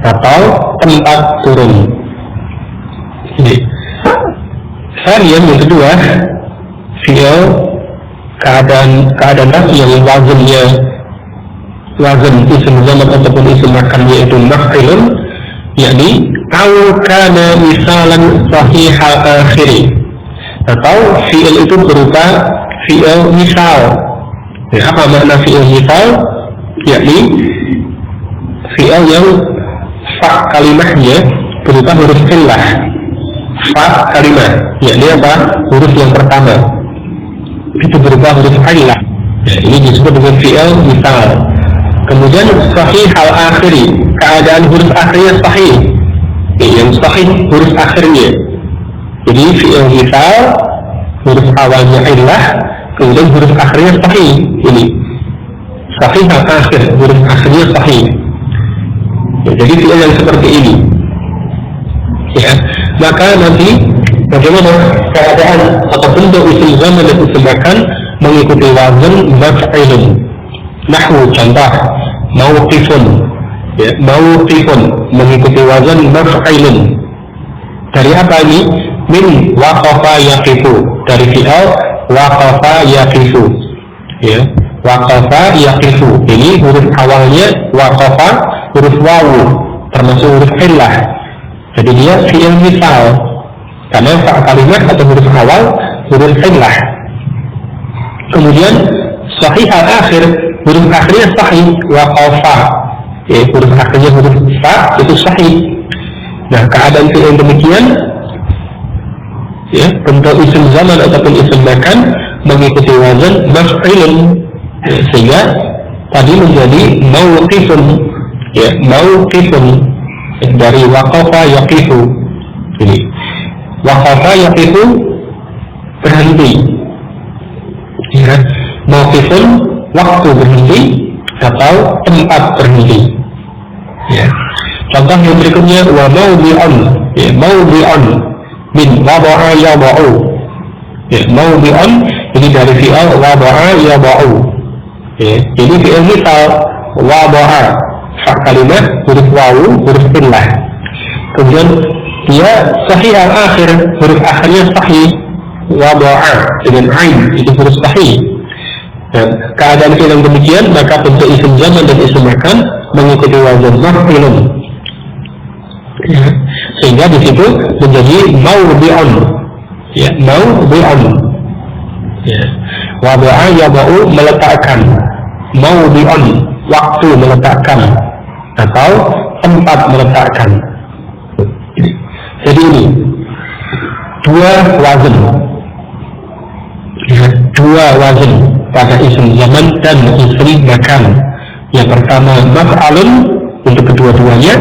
atau tempat turun. Ini varian yang kedua fi'il keadaan yang wazannya wazan isim zaman ataupun isim makannya itu maf'ilun, yakni au kana misalan sahihal akhiri, atau fi'il itu berupa fi'il misal. Ya, apa makna fi'il misal? Yakni fi'il yang fa kalimahnya berupa huruf illah, fa kalimah, yakni apa? Huruf yang pertama itu berupa huruf illah. Ya, ini disebut dengan fi'il misal. Kemudian sahih al-akhiri, keadaan huruf akhirnya sahih. Yang sahih huruf akhirnya. Jadi fi'il misal huruf awalnya illah, kemudian huruf akhirnya sahih. Ini sahih al-akhir, huruf akhirnya sahih. Ya, jadi fi'il yang seperti ini. Ya, maka nanti bagaimana keadaan atau bentuk isim zaman dan isim makan mengikuti wazan maf'ilun. Nahwu contoh mauqifun, ya, mauqifun mengikuti wazan maf'ilun. Dari apa ini? Min waqafa yaqifu, dari fi'al waqafa yaqifu, ya, waqafa yaqifu. Ini huruf awalnya waqafa, huruf wawu, termasuk huruf illah. Jadi dia fi'il misal, karena kalimat atau huruf awal huruf illah. Kemudian sahih al-akhir, huruf akhirnya sahih, waqafa, ya, huruf akhirnya huruf fa itu sahih. Nah, keadaan fi'il demikian, ya, bentuk isim zaman ataupun isim makan mengikuti wazan maf'ilun, ya, sehingga tadi menjadi mauqifun, ya, mauqifun, dari waqafa yaqifu. Ini waqafa yaqifu berhenti, ya, mauqifun waktu berhenti atau tempat berhenti, ya. Contoh yang berikutnya wa mawdi'un, ya, mawdi'un min wada'a yada'u, ya, mawdi'un ini dari fi'al wada'a yada'u, ya. Jadi fi'il misal wada'a, fa kalimat huruf wawu, huruf illah. Kemudian dia sahih al-akhir, huruf akhirnya sahih, wada'a dengan ain itu huruf sahih. Dan keadaan fi'il yang demikian, maka bentuk isim zaman dan isim makan mengikuti wazan maf'ilun, ya, sehingga di situ menjadi mawdi'un, ya, mawdi'un, ya, wada'a yada'u meletakkan, mawdi'un waktu meletakkan atau tempat meletakkan. Jadi ini dua wazan, ya, dua wazan pada isim zaman dan isim makan. Yang pertama maf'alun untuk kedua-duanya,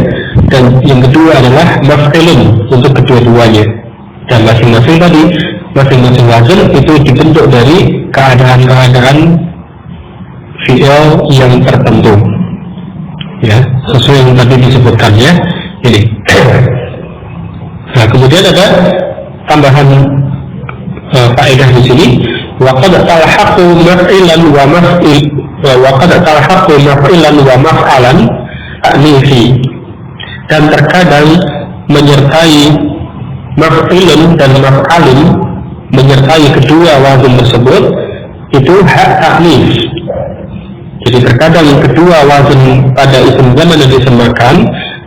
dan yang kedua adalah maf'ilun untuk kedua-duanya. Dan masing-masing tadi, masing-masing wazan itu dibentuk dari keadaan-keadaan fi'il yang tertentu, ya, sesuai yang tadi disebutkannya ini. Nah, kemudian ada tambahan faedah di sini. Waqad talhaqu maf'ilan wa maf'il, waqad talhaqu maf'ilan wa maf'alan ta'nifi, dan terkadang menyertai maf'ilun dan maf'alun, menyertai kedua wazan tersebut itu hak ta'nif. Jadi terkadang kedua wazan pada isim zaman dan isim makan,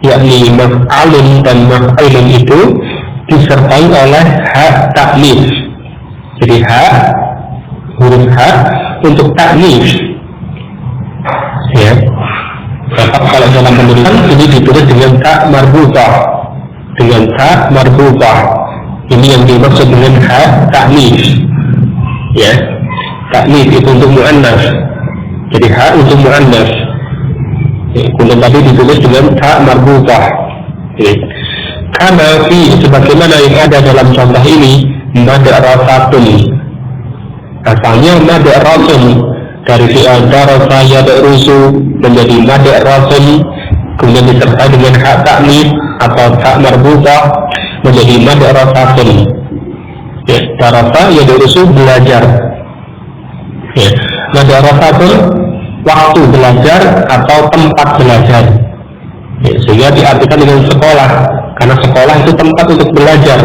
yakni maf'alun dan maf'ilun itu disertai oleh hak ta'nif. Jadi hak, huruf hak untuk ta'nif, ya. Kalau dalam penulisan ini ditulis dengan ta marbutah, dengan ta marbutah. Ini yang dimaksud dengan hak ta'nif, ya. Ta'nif itu untuk mu'annas, jadi hak untuk mu'annas. Kemudian tadi ditulis dengan ta marbutah. Karena fi sebagaimana yang ada dalam contoh ini, madrasatun, asalnya madrasatun dari fi'al darasa yadrusu menjadi madrasatun, kemudian disertai dengan hak ta'nif atau ta marbutah menjadi madrasatun. Ya, darasa yadrusu belajar, ya, madrasatun waktu belajar atau tempat belajar, ya, sehingga diartikan dengan sekolah, karena sekolah itu tempat untuk belajar,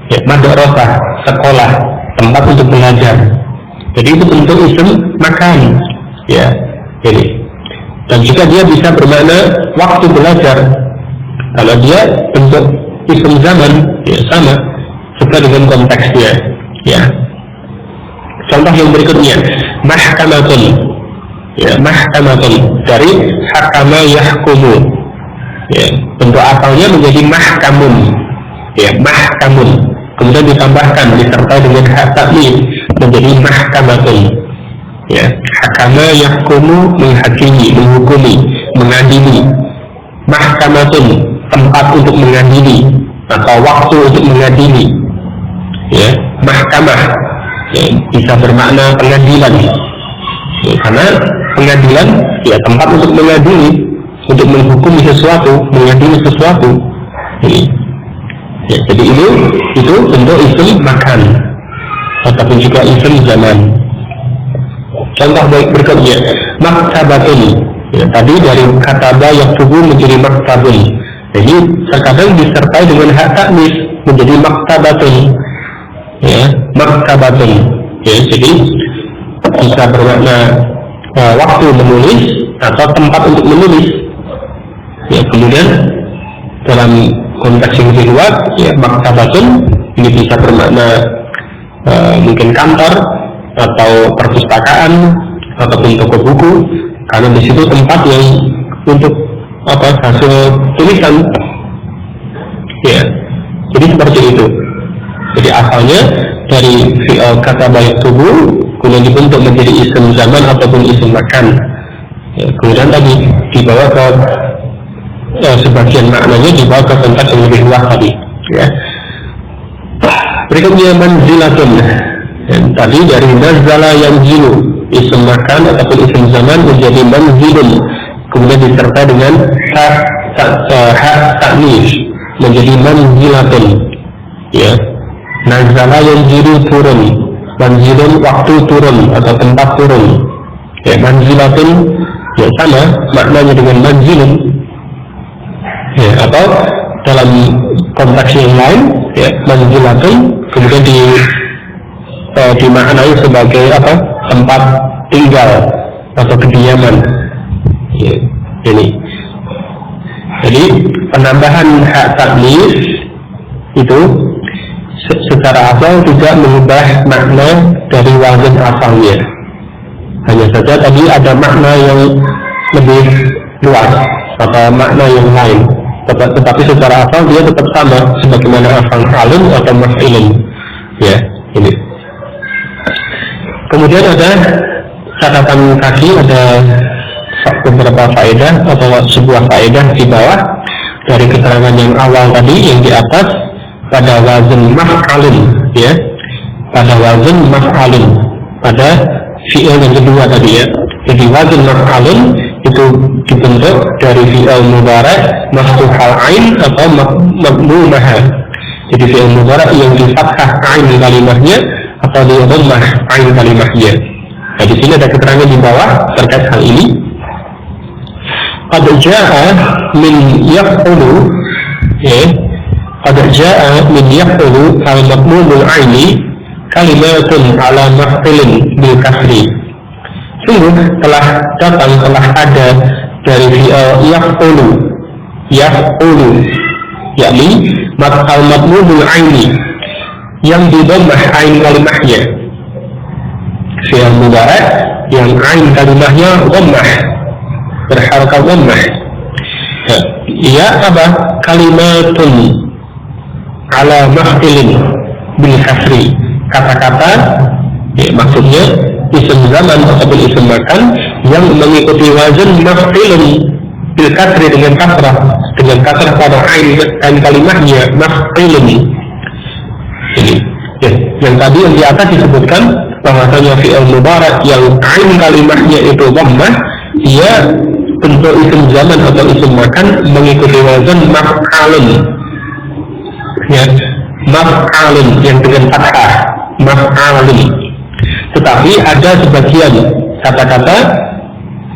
ya, madrasah sekolah, tempat untuk belajar. Jadi itu bentuk isim makan, ya. Jadi, dan juga dia bisa bermakna waktu belajar. Kalau dia bentuk isim zaman, ya sama, sesuai dengan konteksnya, ya. Contoh yang berikutnya, mahkamatun, ya, mahkamatun dari hakama yahkumu, ya, bentuk asalnya menjadi mahkamun, ya, mahkamun, kemudian ditambahkan disertai dengan hak ta'nif menjadi mahkamatun, ya. Hakama yahkumu, menghakimi, menghukumi, mengadili. Mahkamatun, tempat untuk mengadili atau waktu untuk mengadili, ya. Mahkamah, ya, bisa bermakna pengadilan, ya, karena pengadilan, ya, tempat untuk mengadili, untuk menghukumi sesuatu, mengadili sesuatu. Ini, ya, jadi itu bentuk isim makan ataupun juga isim zaman. Contoh baik berikutnya, maktabatun. Ya, tadi dari kataba yaktubu menjadi maktabun. Jadi terkadang disertai dengan hak taknis menjadi maktabatun. Ya, maktabatun. Ya, jadi bisa bermakna waktu menulis atau tempat untuk menulis. Ya, kemudian dalam konteks yang lebih luas, ya, maktabatun ini bisa bermakna mungkin kantor atau perpustakaan ataupun toko buku, karena di situ tempat yang untuk hasil tulisan, ya. Jadi seperti itu. Jadi asalnya dari fi'il kataba yaktubu kemudian dibentuk menjadi isim zaman ataupun isim makan. Ya, kemudian tadi dibawa ke sebagian maknanya dibawa ke konteks yang lebih luas tadi. Ya. Berikutnya manzilatun. Tadi dari nazala yanzilu, isim makan ataupun isim zaman menjadi manzilun, kemudian disertai dengan hak taknis menjadi manzilatun, ya. Nazala yanzilu turun, manzilun waktu turun atau tempat turun, ya. Manzilatun, ya, sama maknanya dengan manzilun, ya, atau dalam konteks yang lain, ya, manzilatun kemudian dimaknai sebagai tempat tinggal atau kediaman, ya, ini. Jadi penambahan hak taknis itu secara asal tidak mengubah makna dari wazan asalnya. Hanya saja tadi ada makna yang lebih luas atau makna yang lain. Tetapi secara asal dia tetap sama sebagaimana asal alun atau maf'ilun, ya, ini. Kemudian ada catatan kaki, ada beberapa faedah atau sebuah faedah di bawah dari keterangan yang awal tadi yang di atas pada wazan maf'alun, ya, pada wazan maf'alun, pada fi'il yang kedua tadi, ya. Jadi wazan maf'alun itu dibentuk dari fi'il mudhari' maftuhal ain atau mabmumah. Jadi fi'il mudhari' yang di fathah ain kalimahnya atau di dhammah ain kalimahnya. Nah, di sini ada keterangan di bawah terkait hal ini. Qad jaa'a min yaqulu, ya, qad jaa'a min yaqulu al-mabmumul aini kalimatun ala maf'ilin bil kasri. Sungguh telah datang, telah ada dari fi'il yaqulu, yakni al-mabmumul aini yang di dhammah ain kalimahnya, fi'il mudhari' yang ain kalimahnya dhammah, berharakat dhammah. Ya, kalimatun ala maf'ilin bil kasri, kata-kata, ya, maksudnya isim zaman ataupun isim makan yang mengikuti wazan maf'ilun bil kasri dengan kasrah pada ain kalimahnya maf'ilun. Ini, ya, yang tadi yang di atas disebutkan bahwasanya fi'il mudhari' yang ain kalimahnya itu dhammah, dia bentuk isim zaman atau isim makan mengikuti wazan maf'alun, ya, maf'alun yang dengan fathah, maf'alun. Tetapi ada sebagian kata-kata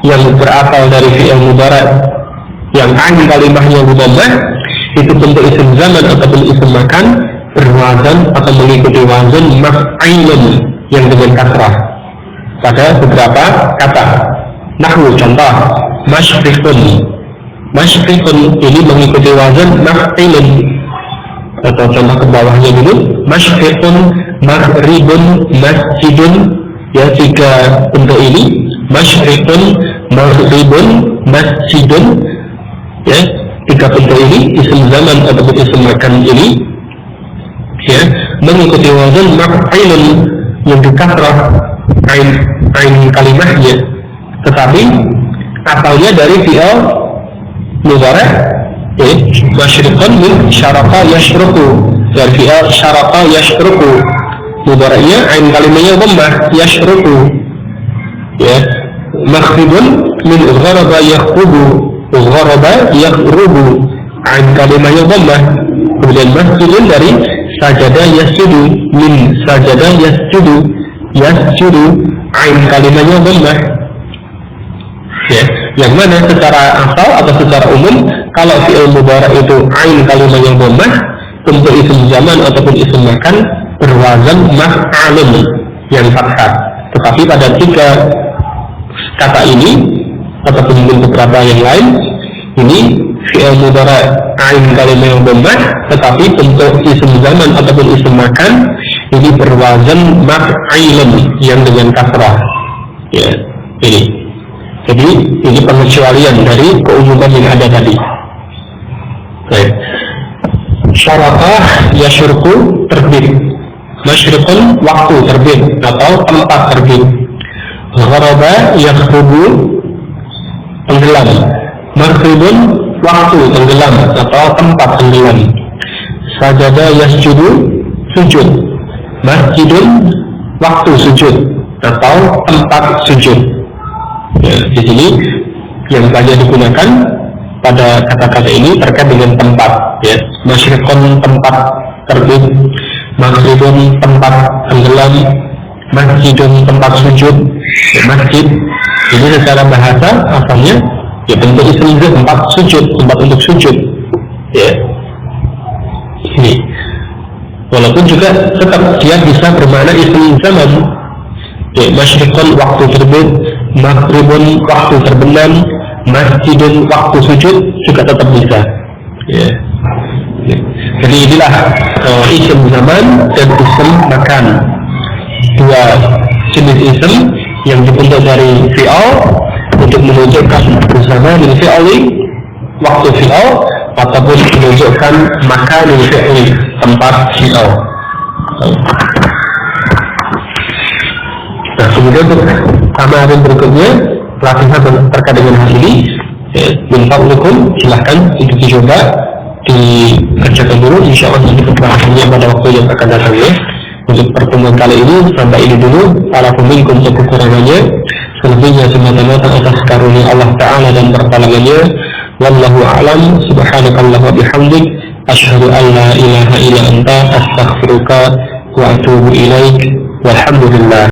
yang berasal dari fi'il mudhari' yang ain kalimahnya dhammah, itu bentuk isim zaman ataupun isim makan berwazan atau mengikuti wazan maf'ilun yang dengan kasrah pada beberapa kata. Nahwu, contoh masyriqun ini mengikuti wazan maf'ilun, atau contoh ke bawahnya dulu, masyriqun, maghribun, masjidun, ya, tiga bentuk ini, masyriqun, maghribun, masjidun, ya, tiga bentuk ini isim zaman ataupun isim makan ini, ya, mengikuti wazan maf'ilun yang dikasrah ain kalimahnya, tetapi asalnya dari fi'il mudhari' masyriqan min syaraqa yashruqu, dari fi'il syaraqa yashruqu, mudhari'nya ain kalimahnya dhammah yashruqu, ya. Maghribun min gharaba yakhrubu, gharaba yakhrubu, ain kalimahnya dhammah. Kemudian masjidun dari sajada yasjudu, min sajada yasjudu, yasjudu, ain kalimahnya dhammah, ya. Yang mana secara asal atau secara umum kalau fi'il mudhari' itu ain kalimahnya dhammah untuk isim zaman ataupun isim makan berwazan maf'alun yang fathah. Tetapi pada tiga kata ini ataupun mungkin beberapa yang lain, ini fi'il mudhari' ain kalimah yang dhammah tetapi bentuk isim zaman ataupun isim makan ini berwazan maf'ilun yang dengan kasrah, ya. Jadi ini pengecualian dari keumuman yang ada tadi. Baik. Syaraqah yasyruqu terbit, masyriqun waktu terbit atau tempat terbit, gharaba yaghrubu tenggelam, maghribun waktu tenggelam atau tempat tenggelam, sajada yasjudu sujud, masjidun waktu sujud atau tempat sujud. Ya, di sini yang banyak digunakan pada kata-kata ini terkait dengan tempat, ya. Masyriqun tempat terbit, maghribun tempat tenggelam, masjidun tempat sujud, ya, masjid ini secara bahasa asalnya ya bentuk isim tempat sujud, tempat untuk sujud, ya. Ini walaupun juga tetap dia bisa bermakna isim zaman, ya. Masyriqun waktu terbit, maghribun waktu terbenam, masjidun waktu sujud juga tetap bisa, ya. Jadi inilah isim zaman dan isim makan, dua jenis isim yang dibentuk dari fi'al untuk menunjukkan bersama dengan fi'ali waktu fi'al ataupun menunjukkan makan fi'li tempat fi'al. Nah, kemudian untuk tamarin berikutnya latihan terkait dengan hal ini, min fadlikum silahkan untuk dicoba dikerjakan dulu, insya Allah nanti pembahasannya pada waktu yang akan datang, ya. Untuk pertemuan kali ini sampai ini dulu. Para pemimpin untuk kekurangannya, selebihnya semata-mata atas karunia Allah Ta'ala dan pertolongannya. Wallahu a'lam. Subhanakallah wa bihamdik, asyhadu an la ilaha illa anta, astaghfiruka wa atubu ilaik. Walhamdulillah.